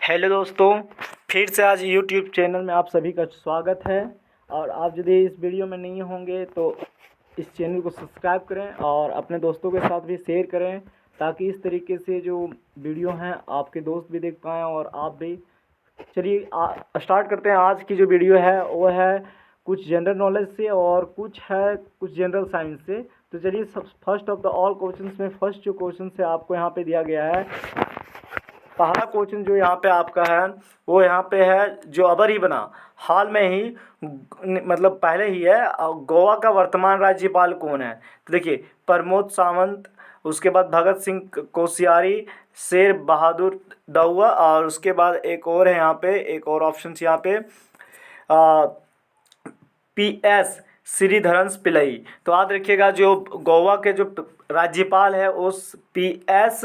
Hello दोस्तों, फिर से आज यूट्यूब चैनल में आप सभी का स्वागत है। और आप यदि इस वीडियो में नहीं होंगे तो इस चैनल को सब्सक्राइब करें और अपने दोस्तों के साथ भी शेयर करें, ताकि इस तरीके से जो वीडियो हैं आपके दोस्त भी देख पाएँ और आप भी। चलिए स्टार्ट करते हैं। आज की जो वीडियो है वो है कुछ जनरल नॉलेज से और कुछ जनरल साइंस से। तो चलिए, सब first of the all questions में फर्स्ट जो क्वेश्चन है आपको यहाँ पे दिया गया है। पहला क्वेश्चन जो यहाँ पे आपका है वो यहाँ पे है, जो अबर ही बना हाल में ही, मतलब पहले ही है, गोवा का वर्तमान राज्यपाल कौन है? तो देखिए, प्रमोद सावंत, उसके बाद भगत सिंह कोश्यारी, शेर बहादुर दउआ, और उसके बाद एक और है यहाँ पे, एक और ऑप्शन यहाँ पे PS श्रीधरन पिल्लई। तो याद रखिएगा, जो गोवा के जो राज्यपाल है उस PS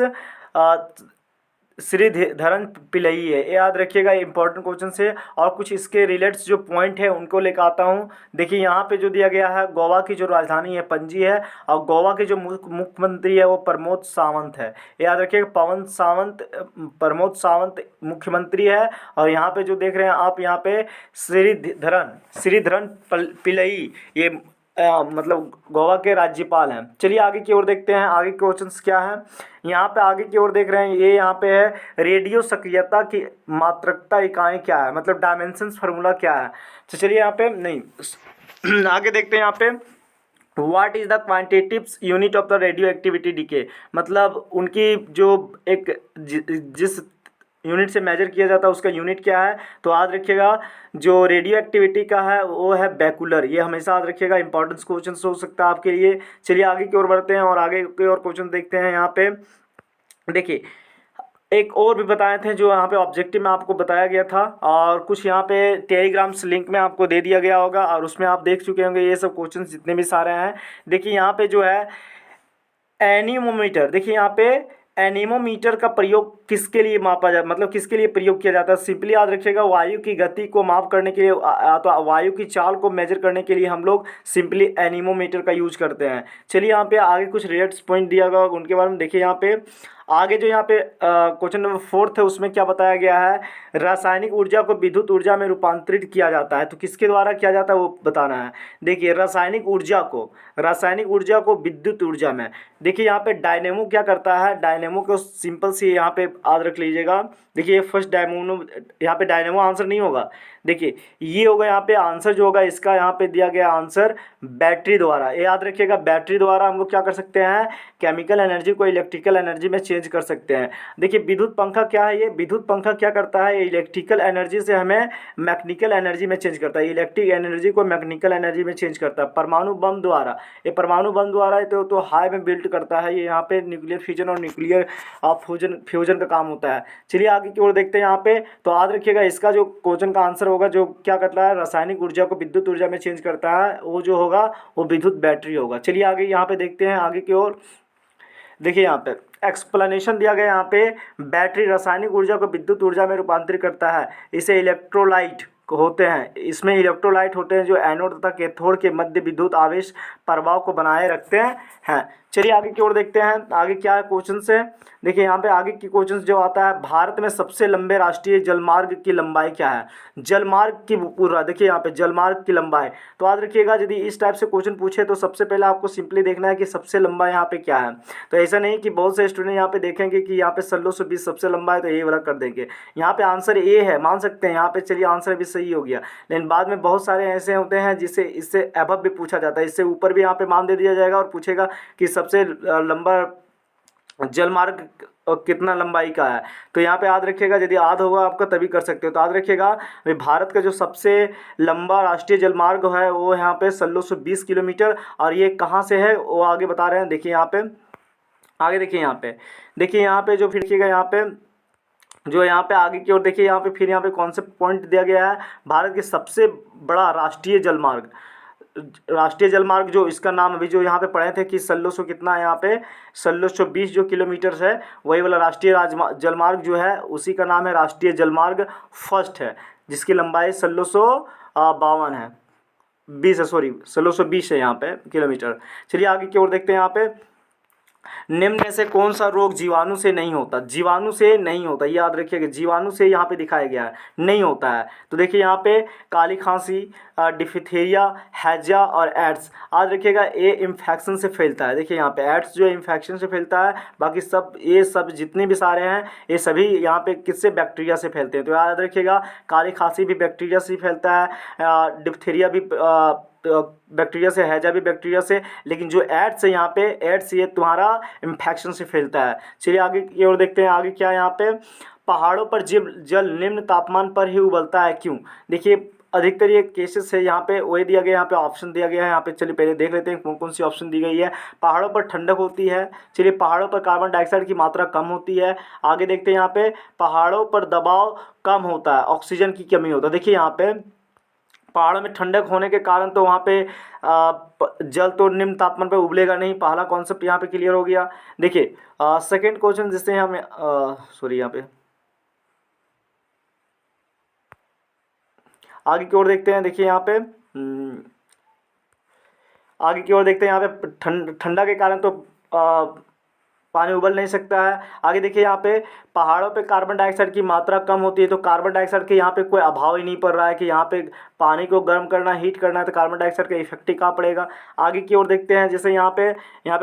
श्रीधरन पिल्लई है। ये याद रखिएगा, इंपॉर्टेंट क्वेश्चन से। और कुछ इसके रिलेट्स जो पॉइंट है उनको लेकर आता हूँ। देखिए, यहाँ पे जो दिया गया है, गोवा की जो राजधानी है पणजी है, और गोवा के जो मुख्यमंत्री है वो प्रमोद सावंत है। याद रखिएगा, प्रमोद सावंत मुख्यमंत्री है। और यहाँ पे जो देख रहे हैं आप, यहाँ पे श्रीधरन पिल्लई, ये मतलब गोवा के राज्यपाल हैं। चलिए आगे की ओर देखते हैं, आगे क्वेश्चंस क्या है। यहाँ पे आगे की ओर देख रहे हैं, ये यहाँ पे है, रेडियो सक्रियता की मात्रकता इकाई क्या है, मतलब डायमेंशंस फार्मूला क्या है। तो चलिए यहाँ पे नहीं आगे देखते हैं। यहाँ पे what is the quantitative unit of the radioactivity decay, मतलब उनकी जो एक जिस यूनिट से मेजर किया जाता है उसका यूनिट क्या है। तो याद रखिएगा, जो रेडियो एक्टिविटी का है वो है बेकुलर। ये हमेशा याद रखिएगा, इंपॉर्टेंस क्वेश्चन हो सकता है आपके लिए। चलिए आगे की ओर बढ़ते हैं और आगे के और क्वेश्चन देखते हैं। यहाँ पे देखिए, एक और भी बताए थे जो यहाँ पे ऑब्जेक्टिव में आपको बताया गया था, और कुछ यहाँ पे टेलीग्राम्स लिंक में आपको दे दिया गया होगा, और उसमें आप देख चुके होंगे ये सब क्वेश्चन जितने भी सारे हैं। देखिए यहाँ पे जो है एनीमोमीटर, देखिए यहाँ पे एनीमोमीटर का प्रयोग किसके लिए मापा जाता, मतलब किसके लिए प्रयोग किया जाता है। सिंपली याद रखिएगा, वायु की गति को माप करने के लिए, तो वायु की चाल को मेजर करने के लिए हम लोग सिंपली एनीमोमीटर का यूज करते हैं। चलिए यहाँ पे आगे कुछ रिलेट्स पॉइंट दिया गया उनके बारे में देखिए। यहाँ पे आगे जो यहाँ पे क्वेश्चन नंबर 4 है, उसमें क्या बताया गया है, रासायनिक ऊर्जा को विद्युत ऊर्जा में रूपांतरित किया जाता है। तो किसके द्वारा किया जाता है वो बताना है। देखिए, रासायनिक ऊर्जा को विद्युत ऊर्जा में, देखिए यहाँ पे डायनेमो क्या करता है, डायनेमो को सिंपल सी यहाँ पे याद रख लीजिएगा। देखिए फर्स्ट डायनेमो, यहाँ पे डायनेमो आंसर नहीं होगा। देखिए ये होगा यहाँ पे आंसर जो होगा इसका, यहाँ पे दिया गया आंसर बैटरी द्वारा। ये याद रखिएगा, बैटरी द्वारा हम लोग क्या कर सकते हैं, केमिकल एनर्जी को इलेक्ट्रिकल एनर्जी में चेंज कर सकते हैं। देखिए विद्युत पंखा क्या है, ये विद्युत पंखा क्या करता है, इलेक्ट्रिकल एनर्जी से हमें मैकेनिकल एनर्जी में चेंज करता है, इलेक्ट्रिक एनर्जी को मैकेनिकल एनर्जी में चेंज करता है। परमाणु बम द्वारा, ये परमाणु बम द्वारा तो हाई में बिल्ड करता है। ये यहाँ पे न्यूक्लियर फिजन और न्यूक्लियर फ्यूजन का काम होता है। चलिए आगे की ओर देखते हैं। यहाँ पे तो याद रखिएगा, इसका जो क्वेश्चन का आंसर होगा, जो क्या करता है, रासायनिक ऊर्जा को विद्युत ऊर्जा में चेंज करता है, वो जो होगा वो विद्युत बैटरी होगा। चलिए आगे यहाँ पे देखते हैं, आगे की ओर देखिए, यहाँ पे एक्सप्लेनेशन दिया गया। यहाँ पे बैटरी रासायनिक ऊर्जा को विद्युत ऊर्जा में रूपांतरित करता है। इसे इलेक्ट्रोलाइट होते हैं, इसमें इलेक्ट्रोलाइट होते हैं जो एनोड तथा कैथोड के मध्य विद्युत आवेश प्रवाह को बनाए रखते हैं। चलिए आगे की ओर देखते हैं, आगे क्या क्वेश्चन है। देखिए यहाँ पे आगे की क्वेश्चन जो आता है, भारत में सबसे लंबे राष्ट्रीय जलमार्ग की लंबाई क्या है। जलमार्ग की पूरा देखिए, यहाँ पे जलमार्ग की लंबाई। तो याद रखिएगा, यदि इस टाइप से क्वेश्चन पूछे तो सबसे पहले आपको सिंपली देखना है कि सबसे लंबा यहाँ पे क्या है। तो ऐसा नहीं कि बहुत से स्टूडेंट यहाँ पे देखेंगे कि यहाँ पे 1620 सबसे लंबा है तो ये वाला कर देंगे। यहाँ पे आंसर ए है, मान सकते हैं यहाँ पे। चलिए आंसर भी सही हो गया, लेकिन बाद में बहुत सारे ऐसे होते हैं जिससे इससे अबव भी पूछा जाता है, इससे ऊपर भी यहाँ पे मान दे दिया जाएगा और पूछेगा कि सबसे लंबा जलमार्ग कितना लंबाई का है। तो यहाँ पे याद रखिएगा, यदि याद होगा आपका तभी कर सकते हो। तो याद रखिएगा, भारत का जो सबसे लंबा राष्ट्रीय जलमार्ग है वो यहाँ पे 1620 किलोमीटर, और ये कहाँ से है वो आगे बता रहे हैं। देखिए यहाँ पे आगे देखिए, यहाँ पे जो फिर देखिएगा, यहाँ पे जो यहाँ पे आगे की ओर देखिए, यहाँ पे फिर यहाँ पे कॉन्सेप्ट पॉइंट दिया गया है, भारत के सबसे बड़ा राष्ट्रीय जलमार्ग जो इसका नाम अभी जो यहाँ पे पढ़े थे कि 1600 कितना है, यहाँ पे 1620 जो किलोमीटर है, वही वाला राष्ट्रीय जलमार्ग जो है उसी का नाम है राष्ट्रीय जलमार्ग फर्स्ट है, जिसकी लंबाई 1652 है, 20 है, सॉरी 1620 है यहाँ पे किलोमीटर। चलिए आगे की ओर देखते हैं। यहाँ पे निम्न में से कौन सा रोग जीवाणु से नहीं होता? जीवाणु से नहीं होता, ये याद रखिएगा, जीवाणु से यहाँ पे दिखाया गया है नहीं होता है। तो देखिए यहाँ पे काली खांसी, डिफथीरिया, हैजा और एड्स, याद रखिएगा ये इन्फेक्शन से फैलता है। देखिए यहाँ पे एड्स जो है इन्फेक्शन से फैलता है, बाकी सब ये सब जितने भी सारे हैं ये सभी यहाँ पे किससे, बैक्टीरिया से फैलते हैं। तो याद रखिएगा काली खांसी भी बैक्टीरिया से फैलता है, डिफथीरिया भी बैक्टीरिया से, हैजा भी बैक्टीरिया से, लेकिन जो एड्स है यहाँ पे, एड्स ये तुम्हारा इन्फेक्शन से फैलता है। चलिए आगे की ओर देखते हैं, आगे क्या है यहाँ पे, पहाड़ों पर जल निम्न तापमान पर ही उबलता है, क्यों? देखिए अधिकतर ये केसेस है यहाँ पे वही दिया गया, यहाँ पे ऑप्शन दिया गया है यहाँ पे। चलिए पहले देख लेते हैं कौन कौन सी ऑप्शन दी गई है। पहाड़ों पर ठंडक होती है, चलिए पहाड़ों पर कार्बन डाइऑक्साइड की मात्रा कम होती है। आगे देखते हैं यहाँ पे, पहाड़ों पर दबाव कम होता है, ऑक्सीजन की कमी होता है। देखिए यहाँ पे पहाड़ों में ठंडक होने के कारण तो वहाँ पे जल तो निम्न तापमान पे उबलेगा नहीं, पहला कॉन्सेप्ट यहाँ पे क्लियर हो गया। देखिए सेकंड क्वेश्चन जिससे हम सॉरी यहाँ पे आगे की ओर देखते हैं। देखिए यहाँ पे आगे की ओर देखते हैं, यहाँ पे ठंडा के कारण तो पानी उबल नहीं सकता है। आगे देखिए यहाँ पे पहाड़ों पे कार्बन डाइऑक्साइड की मात्रा कम होती है, तो कार्बन डाइऑक्साइड के यहाँ पे कोई अभाव ही नहीं पड़ रहा है कि यहाँ पे पानी को गर्म करना, हीट करना है, तो कार्बन डाइऑक्साइड का इफेक्ट ही कहाँ पड़ेगा। आगे की ओर देखते हैं, जैसे यहाँ पे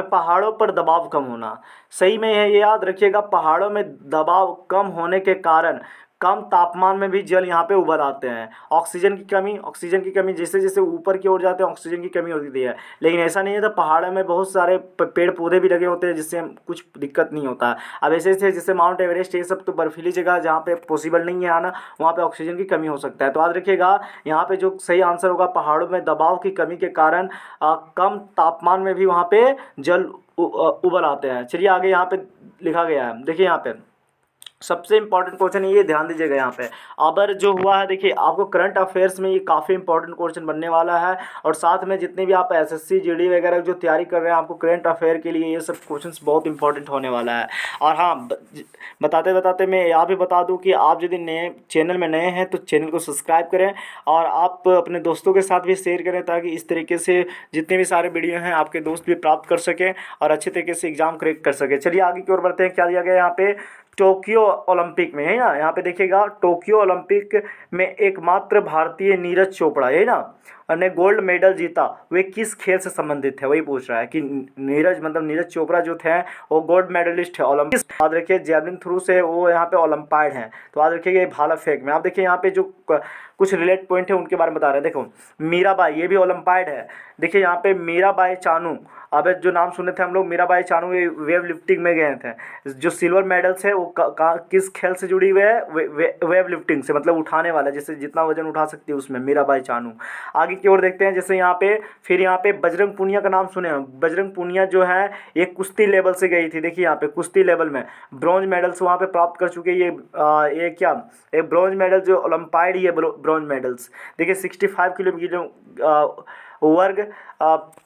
पहाड़ों पर दबाव कम होना, सही में है, ये याद रखिएगा, पहाड़ों में दबाव कम होने के कारण कम तापमान में भी जल यहाँ पे उभर आते हैं। ऑक्सीजन की कमी जैसे जैसे ऊपर की ओर जाते हैं ऑक्सीजन की कमी होती है, लेकिन ऐसा नहीं है। तो पहाड़ों में बहुत सारे पेड़ पौधे भी लगे होते हैं जिससे कुछ दिक्कत नहीं होता। अब ऐसे ऐसे जैसे माउंट एवरेस्ट ये सब तो बर्फीली जगह जहाँ पे पॉसिबल नहीं है आना, वहाँ पे ऑक्सीजन की कमी हो सकता है। तो याद रखिएगा यहाँ पे जो सही आंसर होगा, पहाड़ों में दबाव की कमी के कारण कम तापमान में भी वहाँ पे जल उबल आते हैं। चलिए आगे यहाँ पे लिखा गया है, देखिए यहाँ पे सबसे इंपॉर्टेंट क्वेश्चन ये ध्यान दीजिएगा यहाँ पे। अबर जो हुआ है, देखिए आपको करंट अफेयर्स में ये काफ़ी इंपॉर्टेंट क्वेश्चन बनने वाला है, और साथ में जितने भी आप एसएससी जीडी वगैरह जो तैयारी कर रहे हैं, आपको करंट अफेयर के लिए ये सब क्वेश्चंस बहुत इंपॉर्टेंट होने वाला है। और हाँ, बताते बताते मैं यहाँ भी बता दूँ कि आप यदि नए चैनल में नए हैं तो चैनल को सब्सक्राइब करें, और आप अपने दोस्तों के साथ भी शेयर करें, ताकि इस तरीके से जितने भी सारे वीडियो हैं आपके दोस्त भी प्राप्त कर सकें और अच्छे तरीके से एग्जाम क्रैक कर सकें। चलिए आगे की ओर बढ़ते हैं, क्या दिया गया यहाँ पे, टोक्यो ओलंपिक में, है ना, यहाँ पे देखिएगा टोक्यो ओलंपिक में एकमात्र भारतीय नीरज चोपड़ा, है ना, ने गोल्ड मेडल जीता, वे किस खेल से संबंधित है, वही पूछ रहा है कि नीरज चोपड़ा जो थे वो गोल्ड मेडलिस्ट है ओलंपिक। याद रखिए जेवलिन थ्रू से वो यहाँ पे ओलंपायड हैं। तो याद रखिएगा ये भाला फेंक में। आप देखिए यहाँ पे जो कुछ रिलेट पॉइंट है उनके बारे में बता रहे हैं। देखो मीराबाई, ये भी ओलंपायड है। देखिए यहाँ पे मीराबाई चानू, अब जो नाम सुने थे हम लोग, मीराबाई चानू ये वेव लिफ्टिंग में गए थे। जो सिल्वर मेडल्स है वो किस खेल से जुड़ी हुई है, वेव लिफ्टिंग से, मतलब उठाने वाला, जैसे जितना वजन उठा सकती है उसमें मीराबाई चानू। आगे की ओर देखते हैं, जैसे यहाँ पे फिर यहाँ पे बजरंग पूनिया का नाम सुने हैं। बजरंग पूनिया जो है ये कुश्ती लेवल से गई थी। देखिए यहाँ पे कुश्ती लेवल में ब्रॉन्ज मेडल्स वहाँ पे प्राप्त कर चुके हैं। ये क्या, एक ब्रॉन्ज मेडल जो ओलंपायड ही है, ब्रॉन्ज मेडल्स। देखिए 65 किलोमीटर वर्ग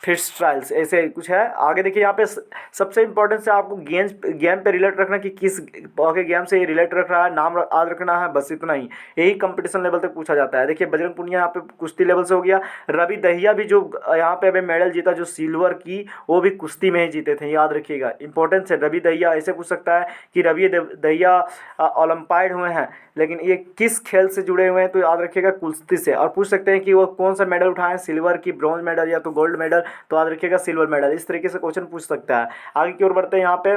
फिस्ट ट्रायल्स ऐसे कुछ है। आगे देखिए यहाँ पे सबसे इंपॉर्टेंट से आपको गेम पे रिलेट रखना कि किस गेम से ये रिलेट रख रहा है, नाम याद रखना है, बस इतना ही। यही कंपटीशन लेवल तक पूछा जाता है। देखिए बजरंग पुनिया यहाँ पे कुश्ती लेवल से हो गया। रवि दहिया भी जो यहाँ पे अभी मेडल जीता, जो सिल्वर की, वो भी कुश्ती में ही जीते थे, याद रखिएगा। इंपॉर्टेंस है, रवि दहिया ऐसे पूछ सकता है कि रवि दहिया ओलंपायड हुए हैं, लेकिन ये किस खेल से जुड़े हुए हैं, तो याद रखिएगा कुश्ती से। और पूछ सकते हैं कि वो कौन सा मेडल उठाए, सिल्वर की, ब्रॉन्ज मेडल या तो गोल्ड मेडल, तो याद रखिएगा सिल्वर मेडल। इस तरीके से क्वेश्चन पूछ सकता है। आगे की ओर बढ़ते हैं, यहाँ पे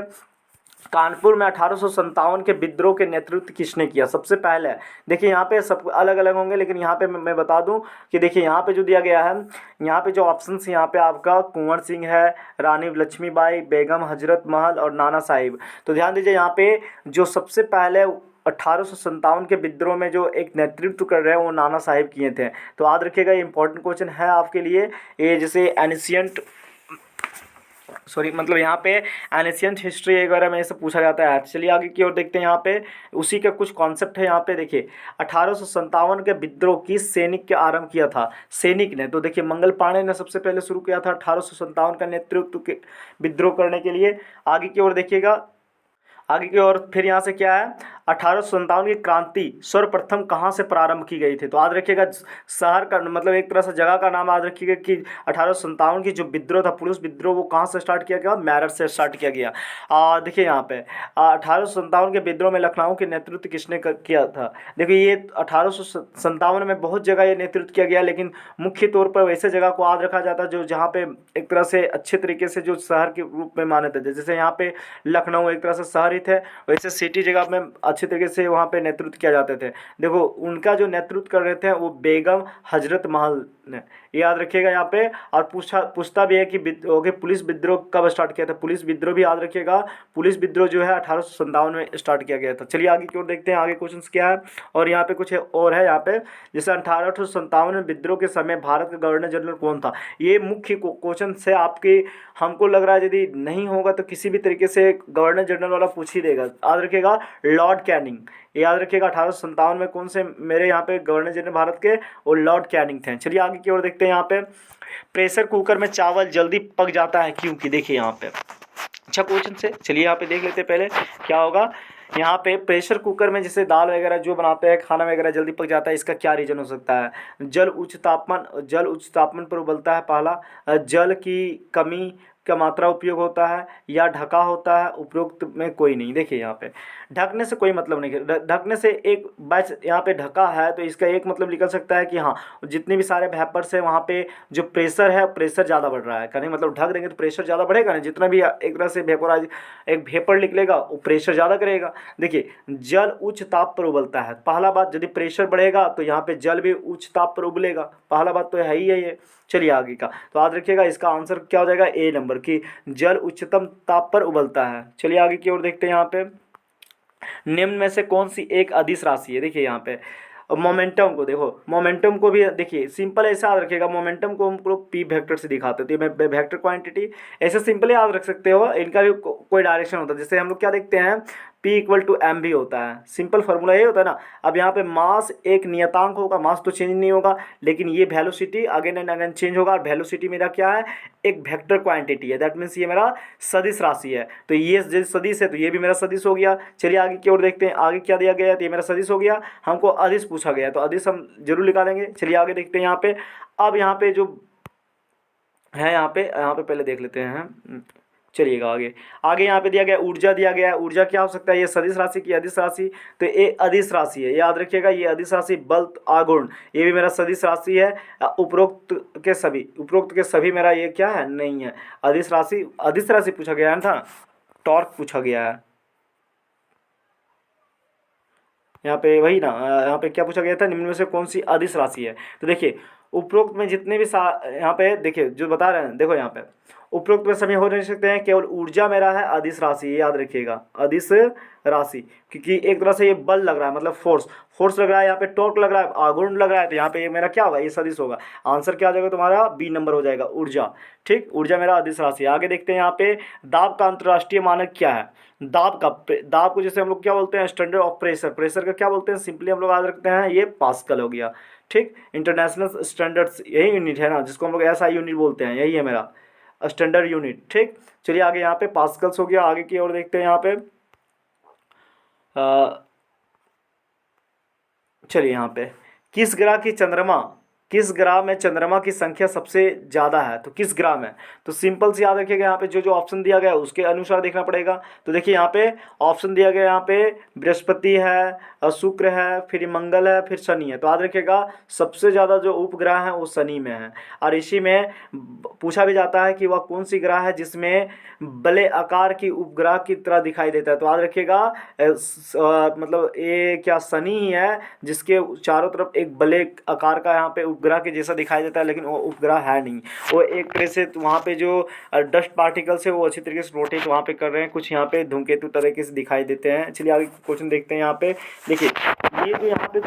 कानपुर में 1857 के विद्रोह के नेतृत्व किसने किया सबसे पहले। देखिए यहाँ पे सब अलग अलग होंगे, लेकिन यहाँ पे मैं बता दूं कि देखिए यहाँ पे जो दिया गया है, यहाँ पे जो ऑप्शंस यहाँ पे आपका कुंवर सिंह है, रानी लक्ष्मीबाई, बेगम हजरत महल और नाना साहिब। तो ध्यान दीजिए यहाँ पे जो सबसे पहले 1857 के विद्रोह में जो एक नेतृत्व कर रहे हैं वो नाना साहिब किए थे। तो याद रखिएगा ये इंपॉर्टेंट क्वेश्चन है आपके लिए। ये जैसे एनिशियंट मतलब यहाँ पे एनिशियंट हिस्ट्री वगैरह में ये सब पूछा जाता है। चलिए आगे की ओर देखते हैं, यहाँ पे उसी का कुछ कॉन्सेप्ट है। यहाँ पे देखिए 1857 के विद्रोह किस सैनिक के आरंभ किया था, सैनिक ने, तो देखिए मंगल पांडे ने सबसे पहले शुरू किया था 1857 का नेतृत्व के विद्रोह करने के लिए। आगे की ओर देखिएगा, आगे की ओर फिर यहाँ से क्या है, 1857 की क्रांति सर्वप्रथम कहाँ से प्रारंभ की गई थी? तो याद रखिएगा शहर का मतलब एक तरह से जगह का नाम याद रखिएगा कि 1857 की जो विद्रोह था, पुलिस विद्रोह, वो कहाँ से स्टार्ट किया गया? मेरठ से स्टार्ट किया गया। देखिए यहाँ पे 1857 के विद्रोह में लखनऊ के नेतृत्व किसने किया था? देखिए ये 1857 में बहुत जगह ये नेतृत्व किया गया, लेकिन मुख्य तौर पर वैसे जगह को याद रखा जाता है जो जहाँ पे एक तरह से अच्छे तरीके से जो शहर के रूप में माने थे। जैसे यहाँ पे लखनऊ एक तरह से शहर ही थे, वैसे सिटी जगह में अच्छे तरीके से वहाँ पे नेतृत्व किया जाते थे। देखो उनका जो नेतृत्व कर रहे थे वो बेगम हजरत महल ने, याद रखिएगा यहाँ पे। और पूछता भी है कि पुलिस विद्रोह कब स्टार्ट किया था? पुलिस विद्रोह भी याद रखिएगा, पुलिस विद्रोह जो है 1857 में स्टार्ट किया गया था। चलिए आगे की ओर देखते हैं, आगे क्वेश्चन क्या है। और यहाँ पे कुछ और है यहाँ पे, जैसे 1857 में विद्रोह के समय भारत का गवर्नर जनरल कौन था? ये मुख्य क्वेश्चन से आपके, हमको लग रहा है यदि नहीं होगा तो किसी भी तरीके से गवर्नर जनरल वाला पूछ ही देगा। याद रखिएगा लॉर्ड कैनिंग, याद रखिएगा 1857 में कौन से मेरे यहाँ पे गवर्नर जनरल भारत के, और लॉर्ड कैनिंग थे। चलिए आगे की ओर देखते हैं। यहाँ पे प्रेशर कुकर में चावल जल्दी पक जाता है क्योंकि, देखिए यहाँ पे अच्छा क्वेश्चन से, चलिए यहाँ पे देख लेते हैं पहले क्या होगा। यहाँ पे प्रेशर कुकर में जैसे दाल वगैरह जो बनाते हैं, खाना वगैरह जल्दी पक जाता है, इसका क्या रीज़न हो सकता है? जल उच्च तापमान पर उबलता है पहला, जल की कमी का मात्रा उपयोग होता है, या ढका होता है, उपरोक्त में कोई नहीं। देखिए यहाँ पे ढकने से कोई मतलब नहीं है, ढकने से एक बैच यहाँ पे ढका है तो इसका एक मतलब निकल सकता है कि हाँ जितने भी सारे वेपर्स है वहाँ पे जो प्रेशर है, प्रेशर ज़्यादा बढ़ रहा है। कहने मतलब ढक देंगे तो प्रेशर ज़्यादा बढ़ेगा ना, जितना भी एक तरह से वेपोराइज एक वेपर निकलेगा वो प्रेशर ज़्यादा करेगा। देखिए जल उच्च ताप पर उबलता है, पहला बात यदि प्रेशर बढ़ेगा तो यहाँ पे जल भी उच्च ताप पर उबलेगा, पहला बात तो है ही है ये। चलिए आगे का तो याद रखिएगा, इसका आंसर क्या हो जाएगा? ए नंबर की जल उच्चतम ताप पर उबलता है। चलिए आगे की ओर देखते हैं। यहाँ पे निम्न में से कौन सी एक अदिश राशि है? देखिए यहाँ पे मोमेंटम को देखो, मोमेंटम को भी देखिए सिंपल ऐसा याद रखिएगा, मोमेंटम को हम लोग पी वेक्टर से दिखाते थे, मैं वेक्टर क्वांटिटी ऐसे सिंपल याद रख सकते हो। इनका भी कोई डायरेक्शन होता है, जैसे हम लोग क्या देखते हैं P इक्वल टू एम भी होता है, सिंपल फार्मूला ये होता है ना। अब यहाँ पे मास एक नियतांक होगा, मास तो चेंज नहीं होगा, लेकिन ये velocity again and again change होगा। और वेलोसिटी मेरा क्या है? एक वेक्टर क्वांटिटी है, दैट मीन्स ये मेरा सदिश राशि है। तो ये जो सदिश है तो ये भी मेरा सदिश हो गया। चलिए आगे की ओर देखते हैं, आगे क्या दिया गया है? तो ये मेरा सदिश हो गया, हमको अदिश पूछा गया तो अदिश हम जरूर निकालेंगे। चलिए आगे देखते हैं यहाँ पे। अब यहाँ पे जो है यहाँ पे पहले देख लेते हैं। चलिएगा आगे, आगे यहाँ पे दिया गया ऊर्जा दिया गया है। ऊर्जा क्या हो सकता है? ये सदिश राशि की अदिश राशि, तो ये अदिश राशि है, याद रखिएगा। ये अदिश राशि बल आघूर्ण, ये भी मेरा सदिश राशि है। उपरोक्त के सभी मेरा ये क्या है? नहीं है अदिश राशि पूछा गया है ना, टॉर्क पूछा गया है यहाँ पे, वही ना। यहाँ पे क्या पूछा गया था? निम्न में से कौन सी अदिश राशि है? तो देखिए उपरोक्त में जितने भी यहाँ पे देखिए जो बता रहे हैं, देखो यहाँ पे उपरोक्त में सभी हो नहीं सकते हैं, केवल ऊर्जा मेरा है अदिश राशि, ये याद रखिएगा अदिश राशि, क्योंकि एक तरह से ये बल लग रहा है, मतलब फोर्स लग रहा है, यहाँ पे टॉर्क लग रहा है, आघूर्ण लग रहा है, तो यहाँ पे ये मेरा क्या होगा? ये सदिश होगा। आंसर क्या हो जाएगा तुम्हारा? बी नंबर हो जाएगा, ऊर्जा। ठीक, ऊर्जा मेरा अदिश राशि। आगे देखते हैं यहाँ पे दाब का अंतर्राष्ट्रीय मानक क्या है? दाब को जैसे हम लोग क्या बोलते हैं? स्टैंडर्ड ऑफ प्रेशर का क्या बोलते हैं? सिंपली हम लोग याद रखते हैं ये पास्कल हो गया। ठीक, इंटरनेशनल स्टैंडर्ड्स यही यूनिट है ना जिसको हम लोग ऐसा यूनिट बोलते हैं, यही है मेरा स्टैंडर्ड यूनिट। ठीक, चलिए आगे यहाँ पे पास्कल्स हो गया। आगे की ओर देखते हैं यहाँ पे चलिए यहाँ पे किस ग्रह में चंद्रमा की संख्या सबसे ज़्यादा है? तो किस ग्रह में? तो सिंपल से याद रखिएगा, यहाँ पे जो ऑप्शन दिया गया है उसके अनुसार देखना पड़ेगा। तो देखिए यहाँ पे ऑप्शन दिया गया, यहाँ पे बृहस्पति है, शुक्र है, फिर मंगल है, फिर शनि है। तो याद रखिएगा सबसे ज़्यादा जो उपग्रह है वो शनि में है। और इसी में पूछा भी जाता है कि वह कौन सी ग्रह है जिसमें बड़े आकार की उपग्रह की तरह दिखाई देता है। तो याद रखिएगा मतलब ये क्या शनि ही है जिसके चारों तरफ एक बड़े आकार का यहाँ पे उपग्रह के जैसा दिखाई देता है, लेकिन वो उपग्रह है नहीं। वो एक तरह से वहाँ पे जो डस्ट पार्टिकल्स है वो अच्छी तरीके से रोटेट वहाँ पे कर रहे हैं, कुछ यहाँ पे धूमकेतु तरीके से दिखाई देते हैं। चलिए आगे क्वेश्चन देखते हैं। यहाँ पे देखिए ये जो यहाँ पे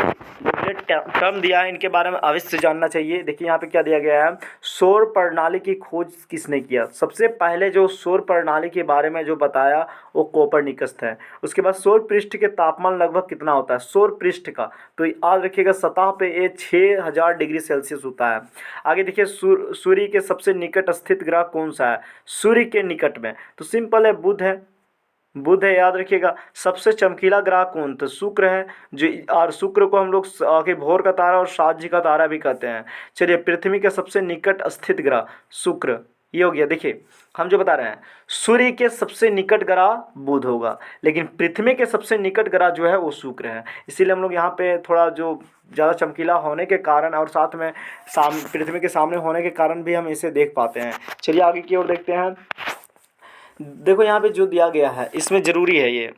टर्म दिया है इनके बारे में अवश्य जानना चाहिए। देखिए यहाँ पे क्या दिया गया है? सौर प्रणाली की खोज किसने किया? सबसे पहले जो सौर प्रणाली के बारे में जो बताया वो कोपरनिकस है। उसके बाद सौर पृष्ठ के तापमान लगभग कितना होता है? सौर पृष्ठ का तो याद रखिएगा सतह पे ये 6000 डिग्री सेल्सियस होता है। आगे देखिए सूर्य के सबसे निकट स्थित ग्रह कौन सा है? सूर्य के निकट में तो सिंपल है बुध है। बुध है, याद रखिएगा। सबसे चमकीला ग्रह कौन? तो शुक्र है। जो और शुक्र को हम लोग के भोर का तारा और सात जी का तारा भी कहते हैं। चलिए, पृथ्वी के सबसे निकट स्थित ग्रह शुक्र, ये हो गया। देखिए हम जो बता रहे हैं, सूर्य के सबसे निकट ग्रह बुध होगा, लेकिन पृथ्वी के सबसे निकट ग्रह जो है वो शुक्र है। इसीलिए हम लोग यहाँ पे थोड़ा जो ज़्यादा चमकीला होने के कारण और साथ में पृथ्वी के सामने होने के कारण भी हम इसे देख पाते हैं। चलिए आगे की ओर देखते हैं। देखो यहाँ पे जो दिया गया है इसमें ज़रूरी है ये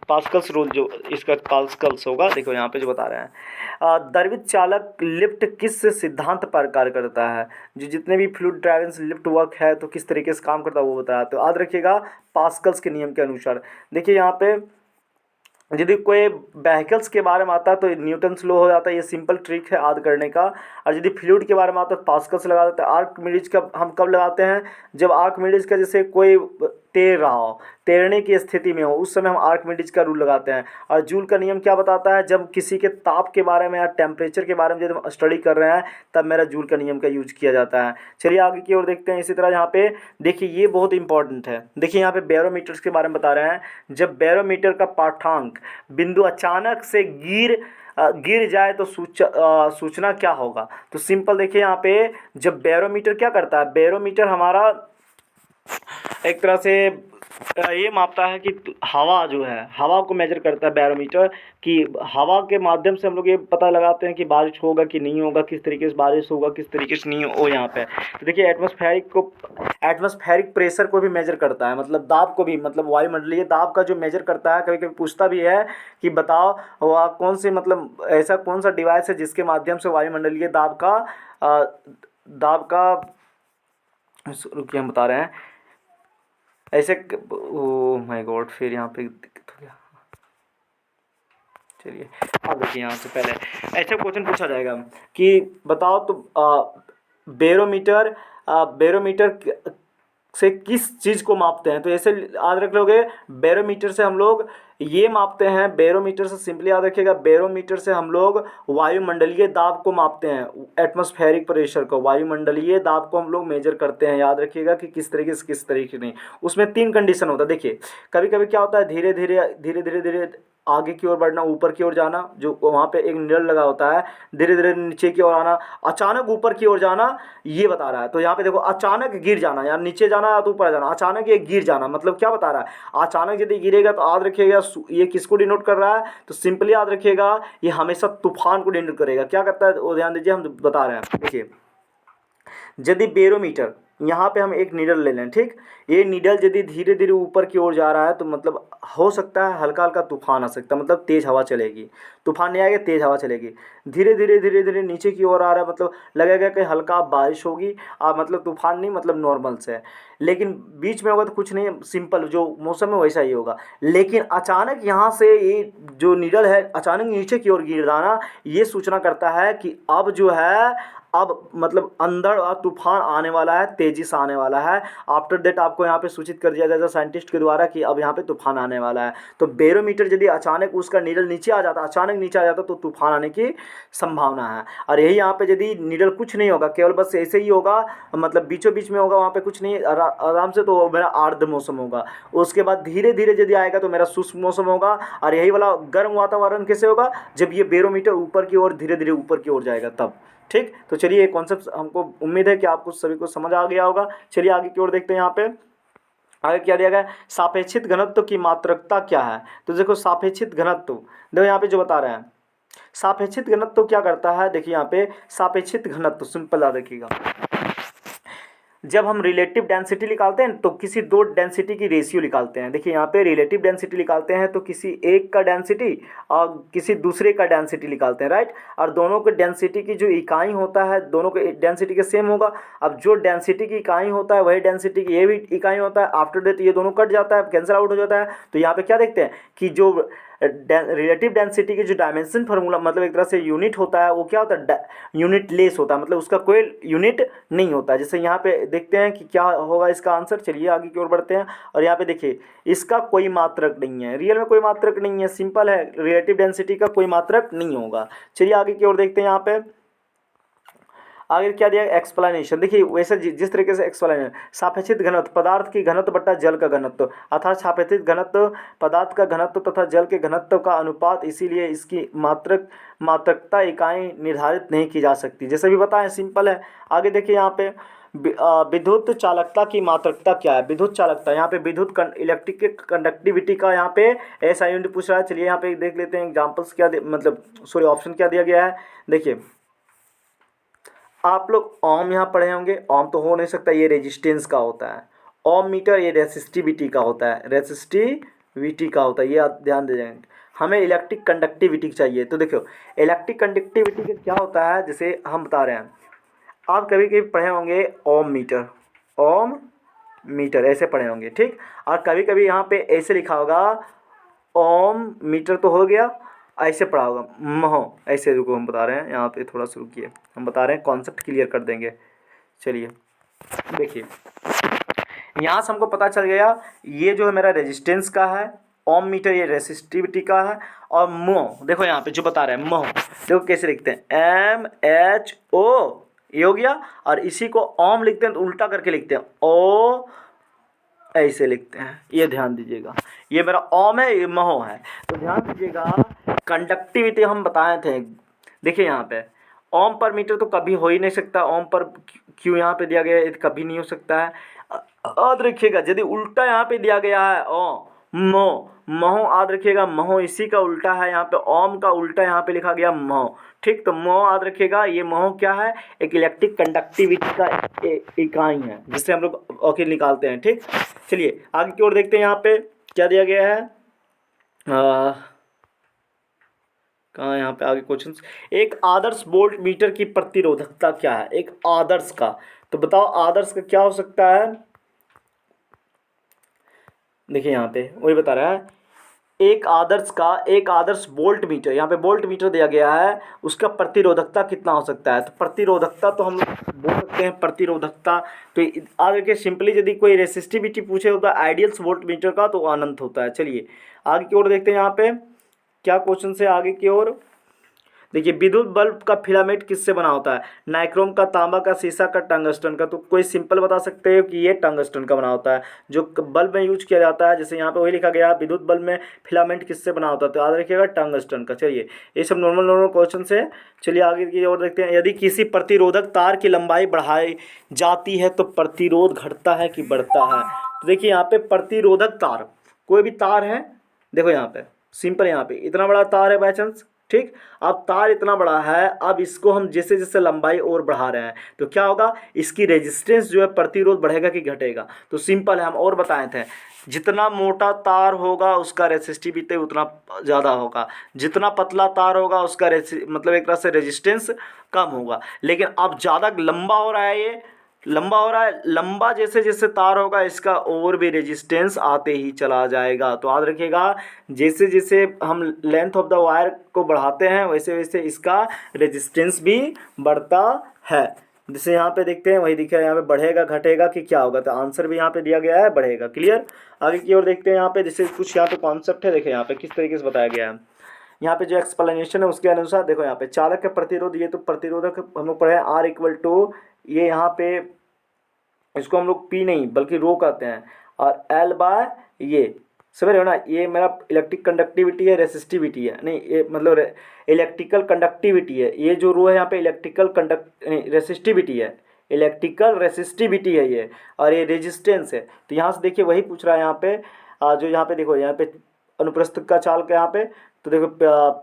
पास्कल्स रूल, जो इसका पास्कल्स होगा। देखो यहाँ पे जो बता रहे हैं, द्रवित चालक लिफ्ट किस सिद्धांत पर कार्य करता है? जो जितने भी फ्लूइड ड्राइविंग लिफ्ट वर्क है तो किस तरीके से काम करता है वो बताया। तो याद रखिएगा पास्कल्स के नियम के अनुसार। देखिए यहाँ पे यदि कोई व्हीकल्स के बारे में आता है तो न्यूटन्स लॉ हो जाता है, ये सिंपल ट्रिक है याद करने का। और यदि फ्लूइड के बारे में आता है तो पास्कल्स लगा देते हैं। आर्किमिडीज का हम कब लगाते हैं? जब आर्किमिडीज का जैसे कोई तैर रहा हो, तैरने की स्थिति में हो, उस समय हम आर्किमिडीज का रूल लगाते हैं। और जूल का नियम क्या बताता है? जब किसी के ताप के बारे में या टेम्परेचर के बारे में जब हम स्टडी कर रहे हैं तब मेरा जूल का नियम का यूज किया जाता है। चलिए आगे की ओर देखते हैं। इसी तरह यहाँ पे देखिए ये बहुत इंपॉर्टेंट है। देखिए यहाँ पे बैरोमीटर्स के बारे में बता रहे हैं। जब बैरोमीटर का पाठांक बिंदु अचानक से गिर जाए तो सूचना क्या होगा? तो सिंपल देखिए यहाँ पे जब बैरोमीटर क्या करता है, बैरोमीटर हमारा एक तरह से ये मापता है कि हवा जो है, हवा को मेजर करता है बैरोमीटर, कि हवा के माध्यम से हम लोग ये पता लगाते हैं कि बारिश होगा कि नहीं होगा, किस तरीके से बारिश होगा, किस तरीके से नहीं हो। यहाँ पे तो देखिए एटमॉस्फेरिक प्रेशर को भी मेजर करता है, मतलब दाब को भी, मतलब वायुमंडलीय दाब का जो मेजर करता है। कभी कभी पूछता भी है कि बताओ वह कौन से, मतलब ऐसा कौन सा डिवाइस है जिसके माध्यम से वायुमंडलीय दाब का रुकिए हम बता रहे हैं ऐसे। ओ माय गॉड, फिर यहाँ पे दिक्कत हो गया। चलिए अब देखिए यहाँ से पहले ऐसे क्वेश्चन पूछा जाएगा कि बताओ तो बैरोमीटर से किस चीज़ को मापते हैं? तो ऐसे याद रख लोगे, बैरोमीटर से हम लोग ये मापते हैं। बैरोमीटर से सिंपली याद रखिएगा, बैरोमीटर से हम लोग वायुमंडलीय दाब को मापते हैं, एटमॉस्फेरिक प्रेशर को, वायुमंडलीय दाब को हम लोग मेजर करते हैं। याद रखिएगा कि किस तरीके से किस तरीके नहीं। उसमें 3 कंडीशन होता है। देखिए कभी कभी क्या होता है, धीरे धीरे आगे की ओर बढ़ना, ऊपर की ओर जाना, जो वहाँ पे एक निडल लगा होता है, धीरे धीरे नीचे की ओर आना, अचानक ऊपर की ओर जाना, ये बता रहा है। तो यहाँ पे देखो अचानक गिर जाना, या नीचे जाना या तो ऊपर जाना, अचानक ये गिर जाना, मतलब क्या बता रहा है? अचानक यदि गिरेगा तो याद रखिएगा ये किसको डिनोट कर रहा है? तो सिंपली याद रखिएगा ये हमेशा तूफान को डिनोट करेगा। क्या करता है वो ध्यान दीजिए, हम बता रहे हैं। देखिए यदि बैरोमीटर, यहाँ पे हम एक नीडल ले लें, ठीक, ये नीडल यदि धीरे धीरे ऊपर की ओर जा रहा है तो मतलब हो सकता है हल्का हल्का तूफान आ सकता है, मतलब तेज़ हवा चलेगी। तूफान नहीं आएगा, तेज़ हवा चलेगी। धीरे धीरे नीचे की ओर आ रहा है, मतलब लगेगा कि हल्का बारिश होगी, मतलब तूफान नहीं, मतलब नॉर्मल से है। लेकिन बीच में होगा तो कुछ नहीं, सिंपल जो मौसम है वैसा ही होगा। लेकिन अचानक यहाँ से ये जो नीडल है अचानक नीचे की ओर गिर जाना, ये सूचना करता है कि अब जो है, अब मतलब अंधड़ और तूफान आने वाला है, तेजी से आने वाला है। आफ्टर दैट आपको यहाँ पे सूचित कर दिया जाएगा साइंटिस्ट के द्वारा कि अब यहाँ पे तूफान आने वाला है। तो बैरोमीटर यदि अचानक उसका नीडल नीचे आ जाता, अचानक नीचे आ जाता, तो तूफान आने की संभावना है। और यही यहाँ पे यदि नीडल कुछ नहीं होगा, केवल बस ऐसे ही होगा, मतलब बीचों बीच में होगा, वहाँ पे कुछ नहीं, आराम से, तो मेरा आर्द्र मौसम होगा। उसके बाद धीरे धीरे यदि आएगा तो मेरा शुष्क मौसम होगा। और यही वाला गर्म वातावरण कैसे होगा? जब ये बैरोमीटर ऊपर की ओर धीरे धीरे ऊपर की ओर जाएगा तब। ठीक, तो चलिए ये कॉन्सेप्ट हमको उम्मीद है कि आपको सभी को समझ आ गया होगा। चलिए आगे की ओर देखते हैं। यहाँ पे आगे क्या दिया गया है? सापेक्षित घनत्व की मात्रकता क्या है? तो देखो सापेक्षित घनत्व, देखो यहाँ पे जो बता रहे हैं, सापेक्षित घनत्व क्या करता है? देखिए यहाँ पे सापेक्षित घनत्व सिंपल याद रखिएगा, जब हम रिलेटिव डेंसिटी निकालते हैं तो किसी दो डेंसिटी की रेशियो निकालते हैं। देखिए यहाँ पे रिलेटिव डेंसिटी निकालते हैं तो किसी एक का डेंसिटी और किसी दूसरे का डेंसिटी निकालते हैं, राइट। और दोनों के डेंसिटी की जो इकाई होता है, दोनों के डेंसिटी के सेम होगा। अब जो डेंसिटी की इकाई होता है वही डेंसिटी की ये भी इकाई होता है। आफ्टर दैट ये दोनों कट जाता है, कैंसिल आउट हो जाता है। तो यहाँ पे क्या देखते हैं कि जो रिलेटिव डेंसिटी की जो डायमेंशन फार्मूला, मतलब एक तरह से यूनिट होता है, वो क्या होता है? यूनिट लेस होता है, मतलब उसका कोई यूनिट नहीं होता। जैसे यहाँ पे देखते हैं कि क्या होगा इसका आंसर। चलिए आगे की ओर बढ़ते हैं। और यहाँ पे देखिए इसका कोई मात्रक नहीं है, रियल में कोई मात्रक नहीं है, सिंपल है, रिलेटिव डेंसिटी का कोई मात्रक नहीं होगा। चलिए आगे की ओर देखते हैं। यहाँ पे आगे क्या दिया एक्सप्लेनेशन, देखिए वैसे जिस तरीके से एक्सप्लेनेशन, सापेक्षिक घनत्व पदार्थ की घनत्व बट्टा जल का घनत्व, अर्थात सापेक्षिक घनत्व पदार्थ का घनत्व तथा जल के घनत्व का अनुपात, इसीलिए इसकी मात्रकता इकाई निर्धारित नहीं की जा सकती, जैसे भी बताएं सिंपल है। आगे देखिए यहाँ पे विद्युत चालकता की मात्रकता क्या है। विद्युत चालकता, यहाँ पे विद्युत इलेक्ट्रिक के कंडक्टिविटी का यहाँ पे ऐसा यूनिट पूछ रहा है। चलिए यहाँ पे देख लेते हैं एग्जांपल्स क्या मतलब सॉरी ऑप्शन क्या दिया गया है। देखिए आप लोग ओम यहाँ पढ़े होंगे, ओम तो हो नहीं सकता, ये रेजिस्टेंस का होता है। ओम मीटर ये रेसिस्टिविटी का होता है, रेसिस्टिविटी का होता है, ये आप ध्यान दे जाएंगे। हमें इलेक्ट्रिक कंडक्टिविटी चाहिए, तो देखो इलेक्ट्रिक कंडक्टिविटी का क्या होता है, जैसे हम बता रहे हैं, आप कभी कभी पढ़े होंगे ओम मीटर ऐसे पढ़े होंगे, ठीक। और कभी कभी यहाँ पे ऐसे लिखा होगा ओम मीटर तो हो गया, ऐसे पढ़ा होगा महो, ऐसे रुको हम बता रहे हैं, यहाँ पे थोड़ा सा रुकिए, हम बता रहे हैं कॉन्सेप्ट क्लियर कर देंगे। चलिए देखिए यहाँ से हमको पता चल गया, ये जो है मेरा रेजिस्टेंस का है, ओम मीटर ये रेसिस्टिविटी का है, और मो देखो यहाँ पे जो बता रहे हैं मो, देखो कैसे लिखते हैं MHO, ये हो गया। और इसी को ओम लिखते हैं तो उल्टा करके लिखते हैं ओ, ऐसे लिखते हैं, ये ध्यान दीजिएगा। ये मेरा ओम है, ये महो है, तो ध्यान दीजिएगा। कंडक्टिविटी हम बताए थे, देखिए यहाँ पे ओम पर मीटर तो कभी हो ही नहीं सकता, ओम पर क्यों यहाँ पे दिया गया है, कभी नहीं हो सकता है। याद रखिएगा यदि उल्टा यहाँ पे दिया गया है ओ महो, याद रखिएगा महो इसी का उल्टा है, यहाँ पे ओम का उल्टा यहाँ पे लिखा गया महो, ठीक। तो महो याद रखिएगा, ये महो क्या है, एक इलेक्ट्रिक कंडक्टिविटी का इकाई है, जिससे हम लोग ओके निकालते हैं, ठीक। चलिए आगे की ओर देखते हैं, यहाँ पे क्या दिया गया है, कहाँ यहाँ पे आगे क्वेश्चन, एक आदर्श वोल्ट मीटर की प्रतिरोधकता क्या है, एक आदर्श का, तो बताओ आदर्श का क्या हो सकता है। देखिए यहाँ पे वही बता रहा है, एक आदर्श वोल्ट मीटर, यहाँ पे वोल्ट मीटर दिया गया है, उसका प्रतिरोधकता कितना हो सकता है। तो प्रतिरोधकता तो हम लोग बोल सकते हैं प्रतिरोधकता, तो आगे देखिए सिंपली यदि कोई रेसिस्टिविटी पूछे होता है आइडियल्स वोल्ट मीटर का, तो अनंत होता है। चलिए आगे की ओर देखते हैं, यहाँ पे क्या क्वेश्चन है आगे की ओर। देखिए विद्युत बल्ब का फिलामेंट किससे बना होता है, नाइक्रोम का, तांबा का, सीसा का, टंगस्टन का। तो कोई सिंपल बता सकते हो कि ये टंगस्टन का बना होता है, जो बल्ब में यूज किया जाता है। जैसे यहाँ पे वही लिखा गया विद्युत बल्ब में फिलामेंट किससे बना होता है, तो याद रखिएगा टंगस्टन का। चलिए ये सब नॉर्मल क्वेश्चन है। चलिए आगे की ओर देखते हैं, यदि किसी प्रतिरोधक तार की लंबाई बढ़ाई जाती है तो प्रतिरोध घटता है कि बढ़ता है। तो देखिए यहाँ पे प्रतिरोधक तार, कोई भी तार है, देखो यहाँ पे सिंपल, यहाँ पे इतना बड़ा तार है बाई चांस, ठीक। अब तार इतना बड़ा है, अब इसको हम जैसे जैसे लंबाई और बढ़ा रहे हैं तो क्या होगा, इसकी रेजिस्टेंस जो है प्रतिरोध बढ़ेगा कि घटेगा। तो सिंपल है, हम और बताए थे, जितना मोटा तार होगा उसका रेसिस्टिविटी उतना ज़्यादा होगा, जितना पतला तार होगा उसका मतलब एक तरह से रेजिस्टेंस कम होगा। लेकिन अब ज़्यादा लंबा हो रहा है, ये लंबा जैसे जैसे तार होगा इसका और भी रेजिस्टेंस आते ही चला जाएगा। तो याद रखिएगा जैसे जैसे हम लेंथ ऑफ द वायर को बढ़ाते हैं वैसे वैसे इसका रेजिस्टेंस भी बढ़ता है। जैसे यहाँ पे देखते हैं वही दिखा है, यहाँ पे बढ़ेगा घटेगा कि क्या होगा, तो आंसर भी यहाँ पे दिया गया है बढ़ेगा। क्लियर। आगे की ओर देखते हैं, यहाँ पे जैसे कुछ यहाँ पे कॉन्सेप्ट है, देखिए यहाँ पे किस तरीके से बताया गया है। यहाँ पे जो एक्सप्लेनेशन है उसके अनुसार देखो, यहाँ पे चालक का प्रतिरोध, ये तो प्रतिरोधक हम लोग पढ़े R इक्वल टू, ये यहाँ पे इसको हम लोग P नहीं बल्कि रो कहते हैं, और L बाय ये समझ रहे हो ना, ये मेरा इलेक्ट्रिक कंडक्टिविटी है, रेसिस्टिविटी है, नहीं ये मतलब इलेक्ट्रिकल कंडक्टिविटी है, ये जो रो है यहाँ पे इलेक्ट्रिकल रेसिस्टिविटी है, इलेक्ट्रिकल रेसिस्टिविटी है ये, और ये रेजिस्टेंस है। तो यहाँ से देखिए वही पूछ रहा है यहाँ पे, जो यहाँ पे देखो यहाँ पे अनुप्रस्थ का चाल का यहाँ पे, तो देखो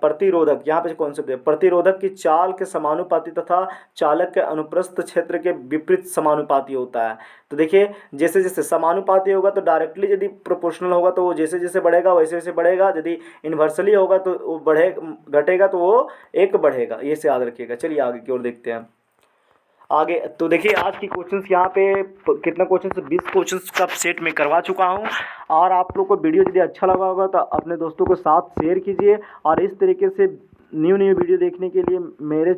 प्रतिरोधक, यहाँ पे कॉन्सेप्ट है प्रतिरोधक की चाल के समानुपाती तथा चालक के अनुप्रस्थ क्षेत्र के विपरीत समानुपाती होता है। तो देखिए जैसे जैसे समानुपाती होगा तो डायरेक्टली यदि प्रोपोर्शनल होगा तो वो जैसे जैसे बढ़ेगा वैसे वैसे बढ़ेगा, यदि इन्वर्सली होगा तो वो घटेगा तो वो एक बढ़ेगा, ये से याद रखिएगा। चलिए आगे की ओर देखते हैं आगे। तो देखिए आज की क्वेश्चंस यहाँ पे कितना क्वेश्चन, 20 क्वेश्चंस का सेट में करवा चुका हूँ। और आप लोग को वीडियो यदि अच्छा लगा होगा तो अपने दोस्तों के साथ शेयर कीजिए, और इस तरीके से न्यू वीडियो देखने के लिए मेरे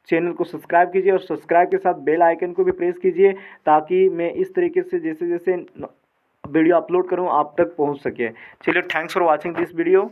चैनल को सब्सक्राइब कीजिए, और सब्सक्राइब के साथ बेल आइकन को भी प्रेस कीजिए, ताकि मैं इस तरीके से जैसे जैसे वीडियो अपलोड करूँ आप तक पहुँच सके। चलिए thanks for watching this video.